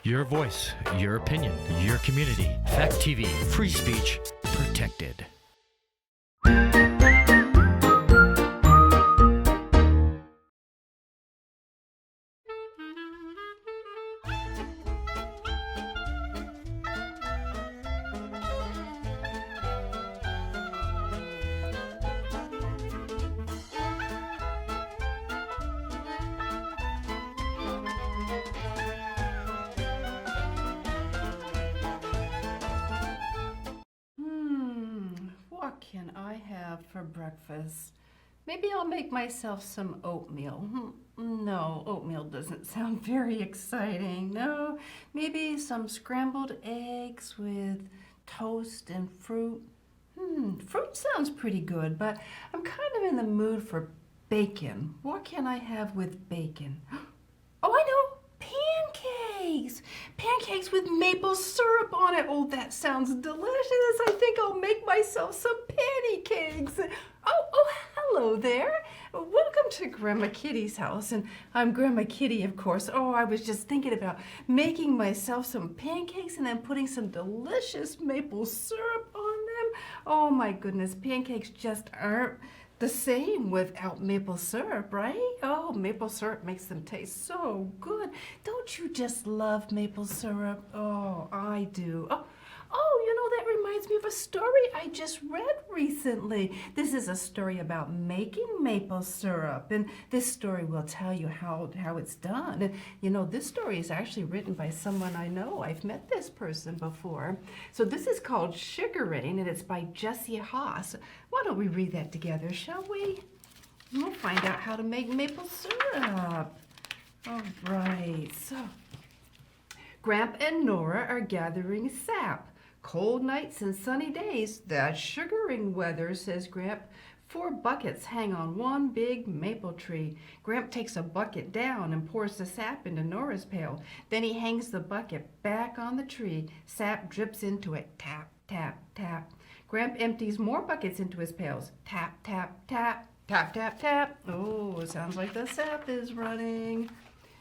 Your voice, your opinion, your community. Fact TV, free speech protected. What can I have for breakfast? Maybe I'll make myself some oatmeal. No, oatmeal doesn't sound very exciting. No, maybe some scrambled eggs with toast and fruit. Fruit sounds pretty good, but I'm kind of in the mood for bacon. What can I have with bacon? Oh, I know! Pancakes! Pancakes with maple syrup on it. Oh, that sounds delicious. I think I'll make myself some pancakes. Oh, hello there. Welcome to Grandma Kitty's house. And I'm Grandma Kitty, of course. Oh, I was just thinking about making myself some pancakes and then putting some delicious maple syrup on them. Oh, my goodness. Pancakes just aren't the same without maple syrup, right? Oh, maple syrup makes them taste so good. Don't you just love maple syrup? Oh, I do. Oh, that reminds me of a story I just read recently. This is a story about making maple syrup, and this story will tell you how it's done. And this story is actually written by someone I know. I've met this person before. So this is called Sugaring, and it's by Jesse Haas. Why don't we read that together, shall we? We'll find out how to make maple syrup. All right, so Gramp and Nora are gathering sap. Cold nights and sunny days, that's sugaring weather, says Gramp. 4 buckets hang on one big maple tree. Gramp takes a bucket down and pours the sap into Nora's pail. Then he hangs the bucket back on the tree. Sap drips into it. Tap, tap, tap. Gramp empties more buckets into his pails. Tap, tap, tap. Tap, tap, tap. Oh, sounds like the sap is running.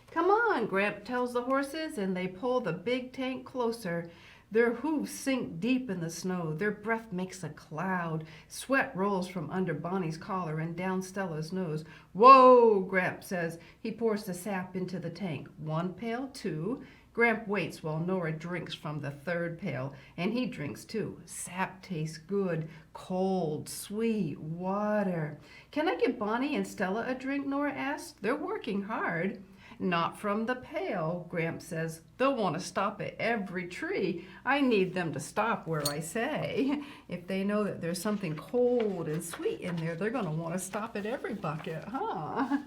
Come on, Gramp tells the horses, and they pull the big tank closer. Their hooves sink deep in the snow. Their breath makes a cloud. Sweat rolls from under Bonnie's collar and down Stella's nose. Whoa, Gramp says. He pours the sap into the tank. 1 pail, 2. Gramp waits while Nora drinks from the 3rd pail, and he drinks too. Sap tastes good. Cold, sweet water. Can I give Bonnie and Stella a drink? Nora asks. They're working hard. Not from the pail, Gramp says. They'll want to stop at every tree. I need them to stop where I say. If they know that there's something cold and sweet in there, they're going to want to stop at every bucket, huh?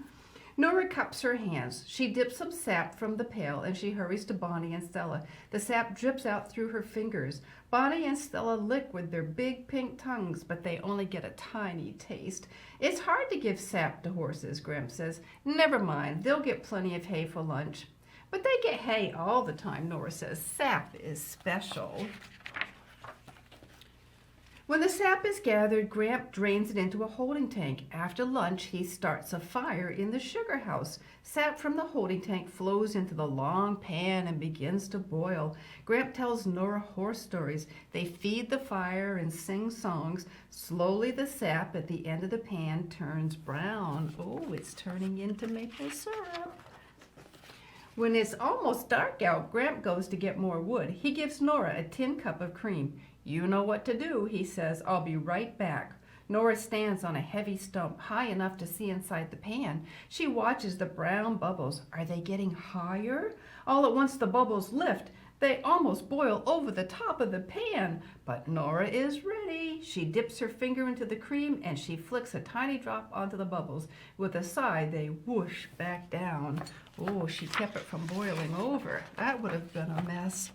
Nora cups her hands. She dips some sap from the pail and she hurries to Bonnie and Stella. The sap drips out through her fingers. Bonnie and Stella lick with their big pink tongues, but they only get a tiny taste. It's hard to give sap to horses, Gramp says. Never mind, they'll get plenty of hay for lunch. But they get hay all the time, Nora says. Sap is special. When the sap is gathered, Gramp drains it into a holding tank. After lunch, he starts a fire in the sugar house. Sap from the holding tank flows into the long pan and begins to boil. Gramp tells Nora horse stories. They feed the fire and sing songs. Slowly, the sap at the end of the pan turns brown. Oh, it's turning into maple syrup. When it's almost dark out, Gramp goes to get more wood. He gives Nora a tin cup of cream. You know what to do, he says. I'll be right back. Nora stands on a heavy stump high enough to see inside the pan. She watches the brown bubbles. Are they getting higher? All at once the bubbles lift. They almost boil over the top of the pan. But Nora is ready. She dips her finger into the cream and she flicks a tiny drop onto the bubbles. With a sigh, they whoosh back down. Oh, she kept it from boiling over. That would have been a mess.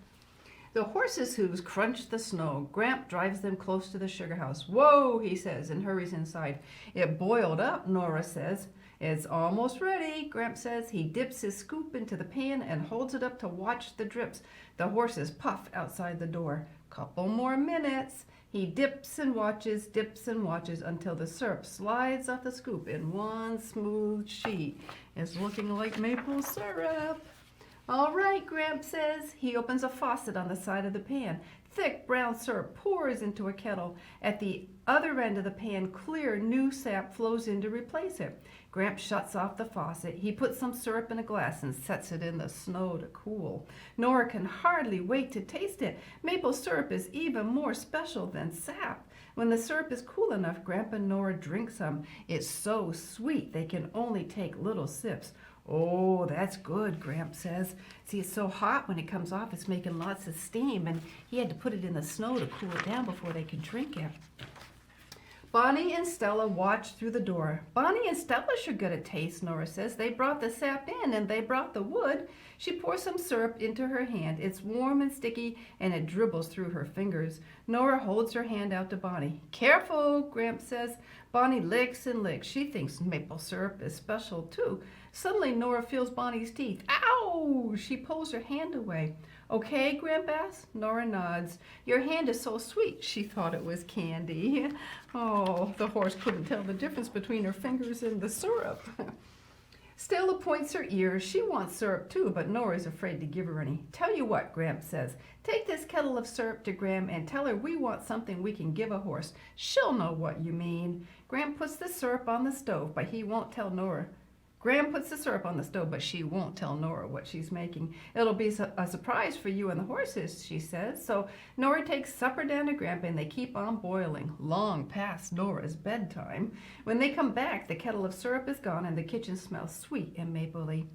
The horses' hooves crunch the snow. Gramp drives them close to the sugar house. Whoa, he says, and hurries inside. It boiled up, Nora says. It's almost ready, Gramp says. He dips his scoop into the pan and holds it up to watch the drips. The horses puff outside the door. Couple more minutes. He dips and watches until the syrup slides off the scoop in one smooth sheet. It's looking like maple syrup. All right, Gramp says. He opens a faucet on the side of the pan. Thick brown syrup pours into a kettle. At the other end of the pan, clear new sap flows in to replace it. Gramp shuts off the faucet. He puts some syrup in a glass and sets it in the snow to cool. Nora can hardly wait to taste it. Maple syrup is even more special than sap. When the syrup is cool enough, Gramp and Nora drink some. It's so sweet they can only take little sips. Oh, that's good, Gramp says. See, it's so hot when it comes off, it's making lots of steam, and he had to put it in the snow to cool it down before they could drink it. Bonnie and Stella watch through the door. Bonnie and Stella should get a taste, Nora says. They brought the sap in and they brought the wood. She pours some syrup into her hand. It's warm and sticky and it dribbles through her fingers. Nora holds her hand out to Bonnie. Careful, Gramp says. Bonnie licks and licks. She thinks maple syrup is special too. Suddenly Nora feels Bonnie's teeth. Ow! She pulls her hand away. Okay, Gramp asks. Nora nods. Your hand is so sweet. She thought it was candy. Oh, the horse couldn't tell the difference between her fingers and the syrup. Stella points her ears. She wants syrup too, but Nora's afraid to give her any. Tell you what, Gramp says. Take this kettle of syrup to Gram and tell her we want something we can give a horse. She'll know what you mean. Gram puts the syrup on the stove, but he won't tell Nora. Gram puts the syrup on the stove, but she won't tell Nora what she's making. It'll be a surprise for you and the horses, she says. So Nora takes supper down to Grampa and they keep on boiling, long past Nora's bedtime. When they come back, the kettle of syrup is gone and the kitchen smells sweet and mapley.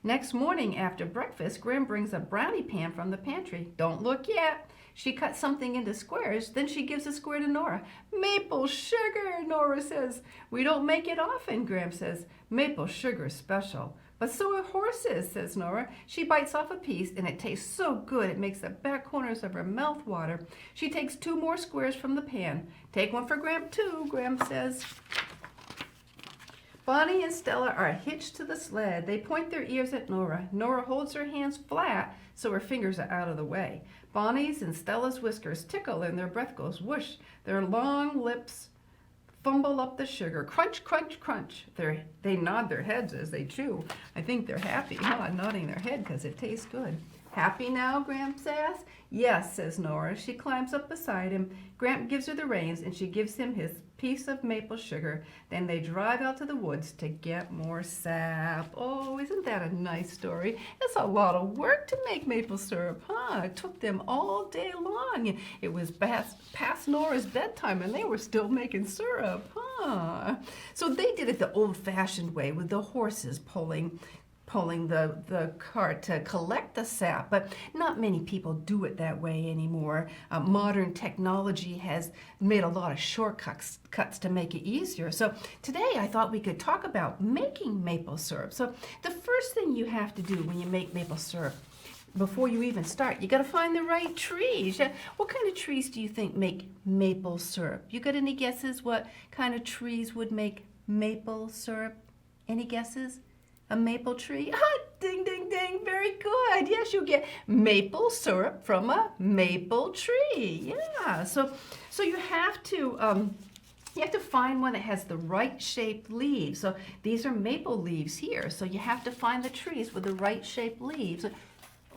Next morning after breakfast, Gram brings a brownie pan from the pantry. Don't look yet. She cuts something into squares, then she gives a square to Nora. Maple sugar, Nora says. We don't make it often, Gram says. Maple sugar's special. But so are horses, says Nora. She bites off a piece, and it tastes so good it makes the back corners of her mouth water. She takes 2 more squares from the pan. Take one for Gram too, Gram says. Bonnie and Stella are hitched to the sled. They point their ears at Nora. Nora holds her hands flat so her fingers are out of the way. Bonnie's and Stella's whiskers tickle and their breath goes whoosh. Their long lips fumble up the sugar. Crunch, crunch, crunch. They nod their heads as they chew. I think they're happy, nodding their head because it tastes good. Happy now, Gramp asks. Yes, says Nora. She climbs up beside him. Gramp gives her the reins and she gives him his piece of maple sugar. Then they drive out to the woods to get more sap. Oh, isn't that a nice story? It's a lot of work to make maple syrup, huh? It took them all day long. It was past Nora's bedtime and they were still making syrup, huh? So they did it the old-fashioned way with the horses pulling the cart to collect the sap, but not many people do it that way anymore. Modern technology has made a lot of shortcuts to make it easier. So today I thought we could talk about making maple syrup. So the first thing you have to do when you make maple syrup, before you even start, you got to find the right trees. What kind of trees do you think make maple syrup? You got any guesses what kind of trees would make maple syrup? Any guesses? A maple tree? Ah, ding, ding, ding. Very good. Yes, you'll get maple syrup from a maple tree. Yeah. So you have to find one that has the right shaped leaves. So these are maple leaves here. So you have to find the trees with the right shaped leaves.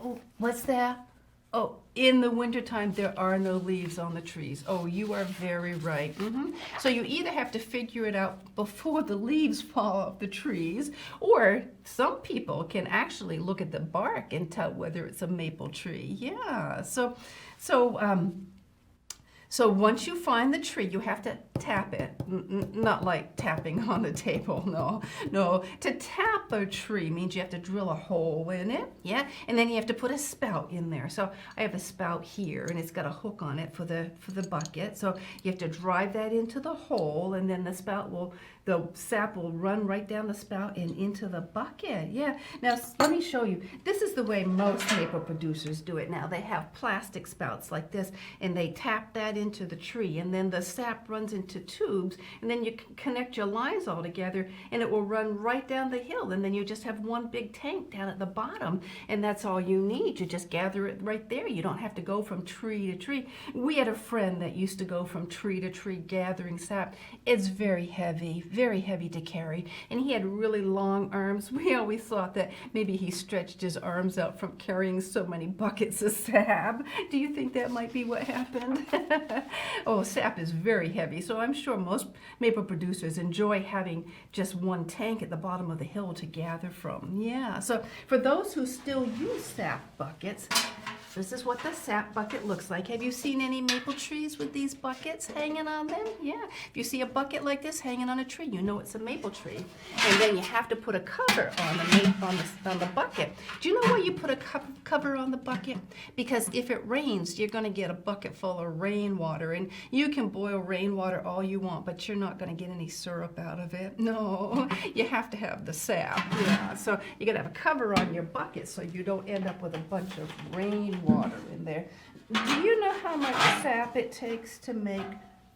Oh, what's that? Oh, in the wintertime, there are no leaves on the trees. Oh, you are very right. So you either have to figure it out before the leaves fall off the trees, or some people can actually look at the bark and tell whether it's a maple tree. Yeah, so once you find the tree, you have to tap it. Not like tapping on the table, no. To tap a tree means you have to drill a hole in it, yeah? And then you have to put a spout in there. So I have a spout here, and it's got a hook on it for the bucket. So you have to drive that into the hole, and then the sap will run right down the spout and into the bucket. Yeah. Now let me show you. This is the way most maple producers do it now. They have plastic spouts like this, and they tap that into the tree, and then the sap runs into tubes, and then you connect your lines all together, and it will run right down the hill, and then you just have one big tank down at the bottom, and that's all you need. You just gather it right there. You don't have to go from tree to tree. We had a friend that used to go from tree to tree gathering sap. It's very heavy to carry, and he had really long arms. We always thought that maybe he stretched his arms out from carrying so many buckets of sap. Do you think that might be what happened? Oh, sap is very heavy, so I'm sure most maple producers enjoy having just one tank at the bottom of the hill to gather from. Yeah, so for those who still use sap buckets, this is what the sap bucket looks like. Have you seen any maple trees with these buckets hanging on them? Yeah. If you see a bucket like this hanging on a tree, you know it's a maple tree. And then you have to put a cover on the bucket. Do you know why you put a cover on the bucket? Because if it rains, you're going to get a bucket full of rainwater. And you can boil rainwater all you want, but you're not going to get any syrup out of it. No, you have to have the sap. Yeah. So you got to have a cover on your bucket so you don't end up with a bunch of rainwater in there. Do you know how much sap it takes to make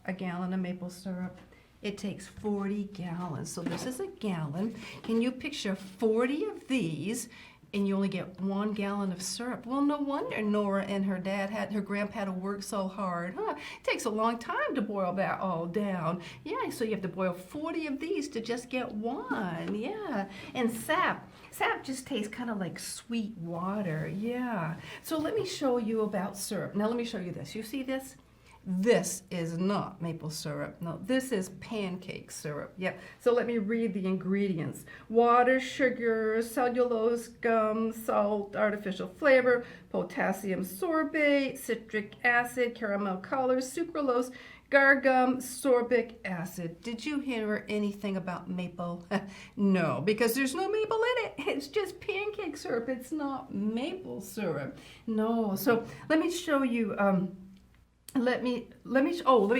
a gallon of maple syrup? It takes 40 gallons. So this is a gallon. Can you picture 40 of these and you only get 1 gallon of syrup? Well, no wonder Nora and her grandpa had to work so hard. It takes a long time to boil that all down. Yeah, so you have to boil 40 of these to just get 1. Yeah, and sap just tastes kind of like sweet water. Yeah, so let me show you about syrup. Now let me show you this. You see this? This is not maple syrup. No, this is pancake syrup. Yep. So let me read the ingredients. Water, sugar, cellulose, gum, salt, artificial flavor, potassium sorbate, citric acid, caramel color, sucralose, guar gum, sorbic acid. Did you hear anything about maple? No, because there's no maple in it. It's just pancake syrup. It's not maple syrup. No. So let me show you let me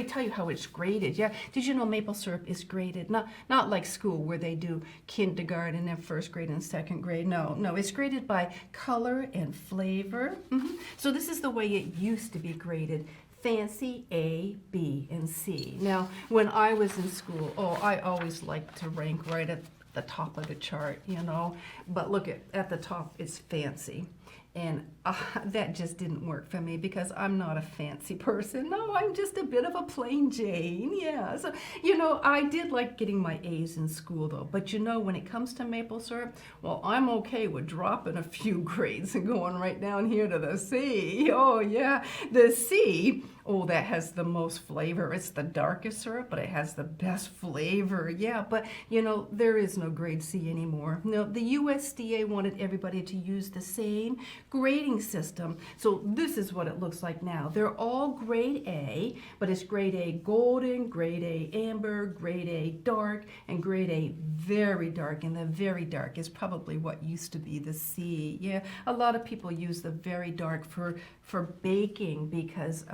tell you how it's graded. Yeah, did you know maple syrup is graded? Not like school where they do kindergarten and first grade and second grade. No, it's graded by color and flavor. So this is the way it used to be graded. Fancy A, B, and C. Now, when I was in school, I always liked to rank right at the top of the chart, you know. But look at the top, it's fancy. And that just didn't work for me because I'm not a fancy person. No, I'm just a bit of a plain Jane. Yeah, so, you know, I did like getting my A's in school though. But you know, when it comes to maple syrup, well, I'm okay with dropping a few grades and going right down here to the C. Oh yeah, the C. Oh, that has the most flavor. It's the darkest syrup, but it has the best flavor. Yeah, but you know, there is no grade C anymore. No, the USDA wanted everybody to use the same grading system. So this is what it looks like now. They're all grade A, but it's grade A golden, grade A amber, grade A dark, and grade A very dark. And the very dark is probably what used to be the C. Yeah, a lot of people use the very dark for baking because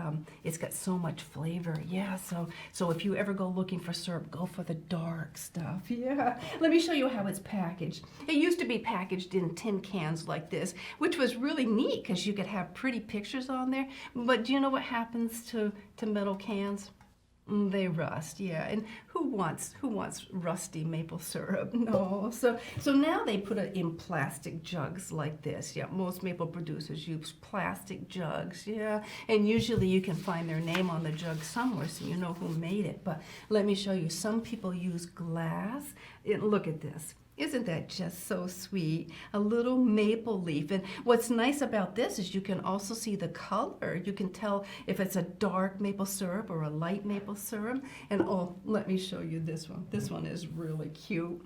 it's got so much flavor. Yeah, so if you ever go looking for syrup, go for the dark stuff. Yeah, let me show you how it's packaged. It used to be packaged in tin cans like this, which was really neat because you could have pretty pictures on there. But do you know what happens to metal cans? They rust, yeah. And who wants rusty maple syrup? No. So now they put it in plastic jugs like this. Yeah, most maple producers use plastic jugs. Yeah, and usually you can find their name on the jug somewhere, so you know who made it. But let me show you. Some people use glass. Look at this. Isn't that just so sweet? A little maple leaf. And what's nice about this is you can also see the color. You can tell if it's a dark maple syrup or a light maple syrup. And oh, let me show you this one. This one is really cute.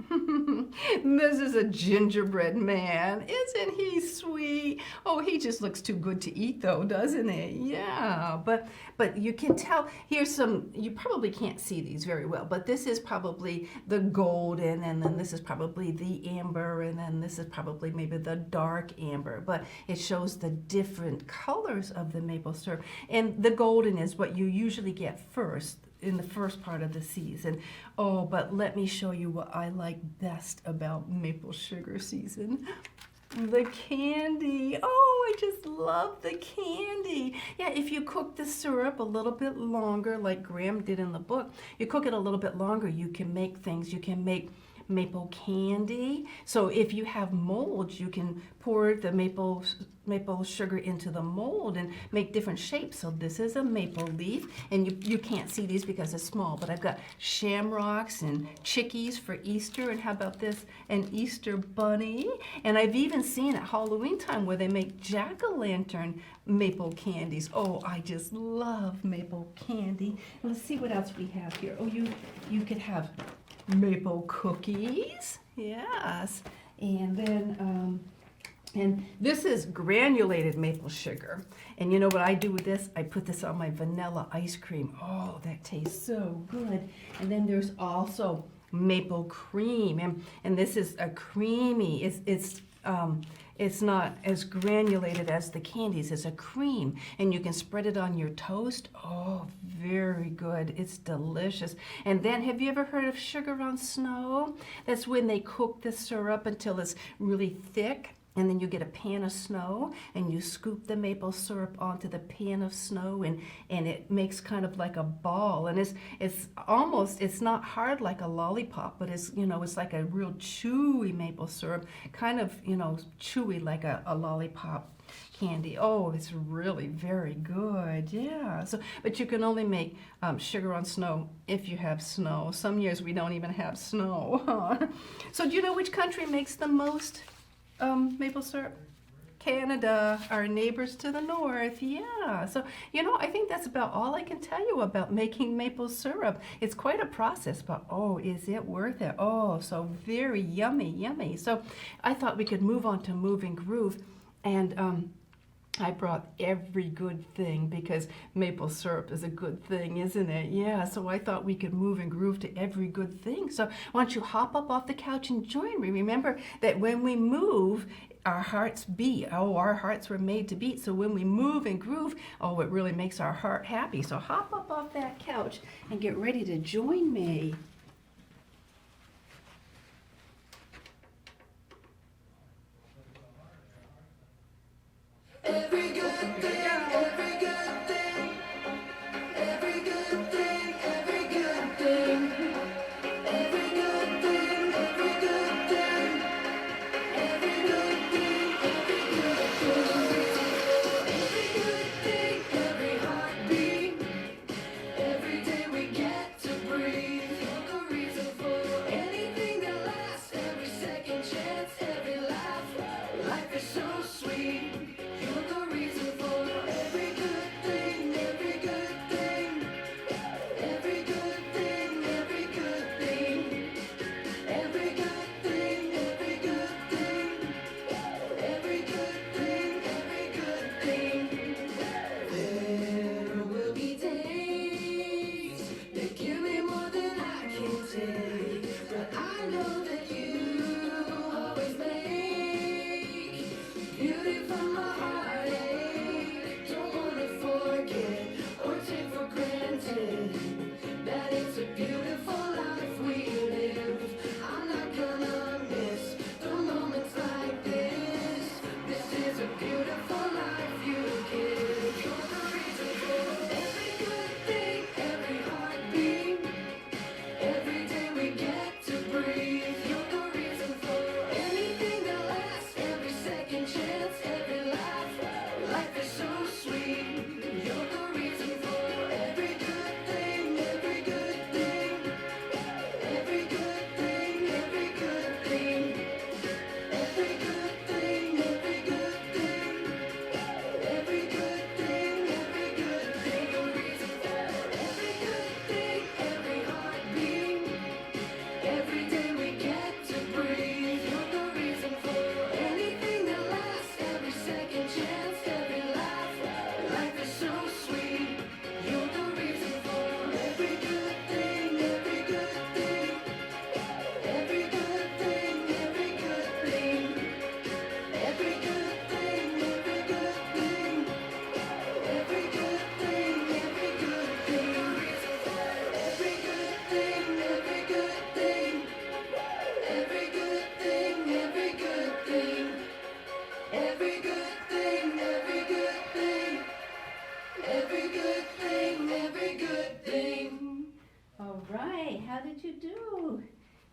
This is a gingerbread man. Isn't he sweet? Oh, he just looks too good to eat though, doesn't he? Yeah, but you can tell, here's some, you probably can't see these very well, but this is probably the golden, and then this is probably the amber, and then this is probably maybe the dark amber, but it shows the different colors of the maple syrup. And the golden is what you usually get first in the first part of the season. Oh, but let me show you what I like best about maple sugar season. The candy. Oh, I just love the candy. Yeah, if you cook the syrup a little bit longer, like Graham did in the book, you cook it a little bit longer, you can make things. You can make maple candy. So if you have molds, you can pour the maple sugar into the mold and make different shapes. So this is a maple leaf, and you can't see these because it's small, but I've got shamrocks and chickies for Easter, and how about this, an Easter bunny? And I've even seen at Halloween time where they make jack-o'-lantern maple candies. Oh, I just love maple candy. Let's see what else we have here. Oh, you could have maple cookies, yes, and then and this is granulated maple sugar. And you know what I do with this? I put this on my vanilla ice cream. Oh, that tastes so good. And then there's also maple cream, and this is a creamy. It's not as granulated as the candies. It's a cream, and you can spread it on your toast. Oh, very good. It's delicious. And then, have you ever heard of sugar on snow? That's when they cook the syrup until it's really thick. And then you get a pan of snow, and you scoop the maple syrup onto the pan of snow, and it makes kind of like a ball. And it's not hard like a lollipop, but it's like a real chewy maple syrup, kind of chewy like a lollipop candy. Oh, it's really very good. Yeah. So, but you can only make sugar on snow if you have snow. Some years we don't even have snow. So do you know which country makes the most maple syrup? Canada, our neighbors to the north. Yeah. So, I think that's about all I can tell you about making maple syrup. It's quite a process, but oh, is it worth it? Oh, so very yummy, yummy. So I thought we could move on to Move and Groove, and I brought every good thing because maple syrup is a good thing, isn't it? Yeah, so I thought we could move and groove to every good thing. So why don't you hop up off the couch and join me? Remember that when we move, our hearts beat. Oh, our hearts were made to beat. So when we move and groove, oh, it really makes our heart happy. So hop up off that couch and get ready to join me. Every good thing, every good thing, every good thing, every good thing, every good thing, every good thing, every good thing, every good thing, every heartbeat, every day we get to breathe. You're the reason for anything that lasts, every second chance, every laugh. Life is so sweet. You're the reason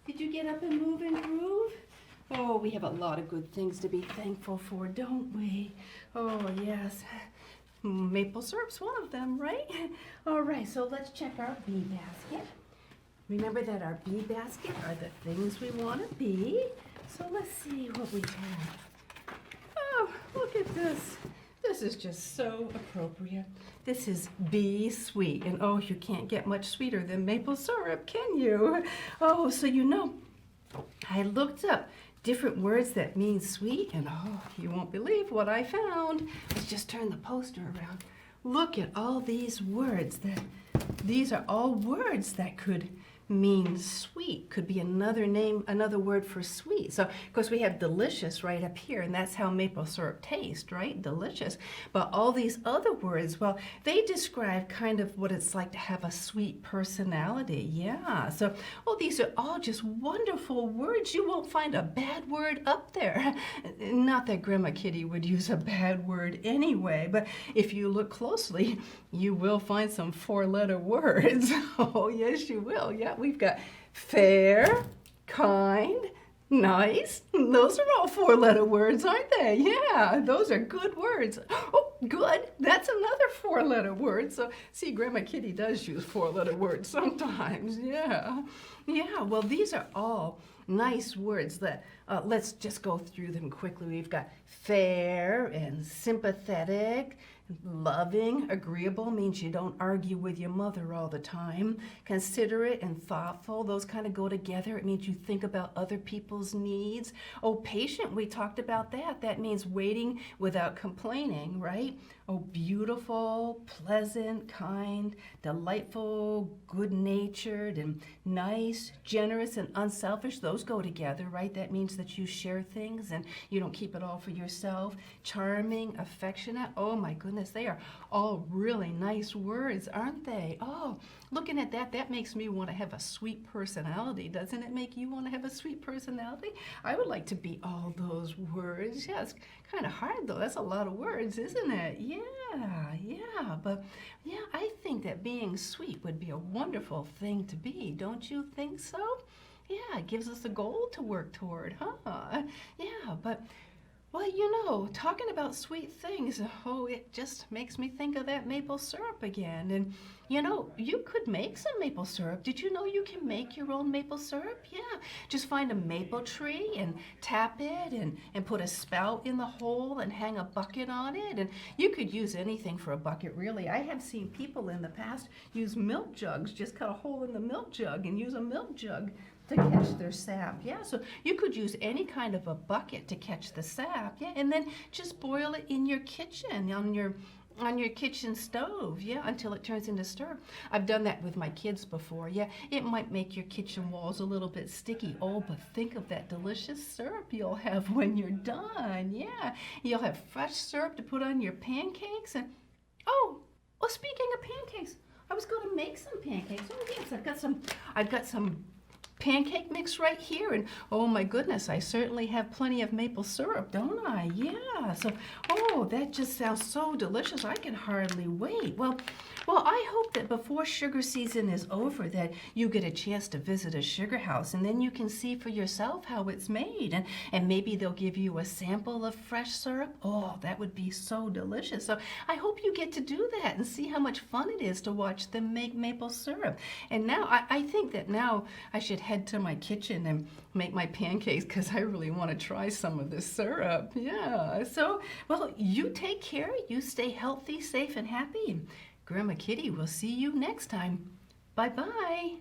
Did you get up and move and groove? Oh, we have a lot of good things to be thankful for, don't we? Oh, yes. Maple syrup's one of them, right? All right, so let's check our bee basket. Remember that our bee basket are the things we want to be. So let's see what we have. Oh, look at this. This is just so appropriate. This is Bee Sweet, and oh, you can't get much sweeter than maple syrup, can you? Oh, so you know, I looked up different words that mean sweet, and oh, you won't believe what I found. Let's just turn the poster around. Look at all these words. These are all words that could mean sweet, could be another name, another word for sweet. So, of course, we have delicious right up here, and that's how maple syrup tastes, right? Delicious. But all these other words, well, they describe kind of what it's like to have a sweet personality. Yeah. So, oh, these are all just wonderful words. You won't find a bad word up there. Not that Grandma Kitty would use a bad word anyway, but if you look closely, you will find some four-letter words. Oh, yes, you will. Yeah, we've got fair, kind, nice. Those are all four-letter words, aren't they? Yeah, those are good words. Oh, good. That's another four-letter word. So, see, Grandma Kitty does use four-letter words sometimes. Yeah. Yeah, well, these are all nice words that, let's just go through them quickly. We've got fair and sympathetic. Loving, agreeable means you don't argue with your mother all the time. Considerate and thoughtful, those kind of go together. It means you think about other people's needs. Oh, patient, we talked about that. That means waiting without complaining, right? Oh, beautiful, pleasant, kind, delightful, good-natured, and nice, generous, and unselfish. Those go together, right? That means that you share things and you don't keep it all for yourself. Charming, affectionate. Oh, my goodness, they are all really nice words, aren't they? Oh, looking at that, that makes me want to have a sweet personality. Doesn't it make you want to have a sweet personality? I would like to be all those words. Yeah, it's kind of hard, though. That's a lot of words, isn't it? Yeah, but yeah, I think that being sweet would be a wonderful thing to be. Don't you think so? Yeah, it gives us a goal to work toward, huh? Yeah, but, well, you know, talking about sweet things, oh, it just makes me think of that maple syrup again. And, you know, you could make some maple syrup. Did you know you can make your own maple syrup? Yeah, just find a maple tree and tap it and put a spout in the hole and hang a bucket on it. And you could use anything for a bucket, really. I have seen people in the past use milk jugs, just cut a hole in the milk jug and use a milk jug to catch their sap. Yeah, so you could use any kind of a bucket to catch the sap. Yeah, and then just boil it in your kitchen on your kitchen stove, yeah, until it turns into syrup. I've done that with my kids before. Yeah, it might make your kitchen walls a little bit sticky. Oh, but think of that delicious syrup you'll have when you're done. Yeah, you'll have fresh syrup to put on your pancakes. And oh, well, speaking of pancakes, I was going to make some pancakes. Oh yes, I've got some pancake mix right here, and oh my goodness, I certainly have plenty of maple syrup, don't I? Yeah, so, oh, that just sounds so delicious. I can hardly wait. Well, I hope that before sugar season is over that you get a chance to visit a sugar house, and then you can see for yourself how it's made, and maybe they'll give you a sample of fresh syrup. Oh, that would be so delicious. So I hope you get to do that and see how much fun it is to watch them make maple syrup. And now, I think that now I should head to my kitchen and make my pancakes because I really want to try some of this syrup. Yeah, so, well, you take care. You stay healthy, safe, and happy. Grandma Kitty will see you next time. Bye-bye.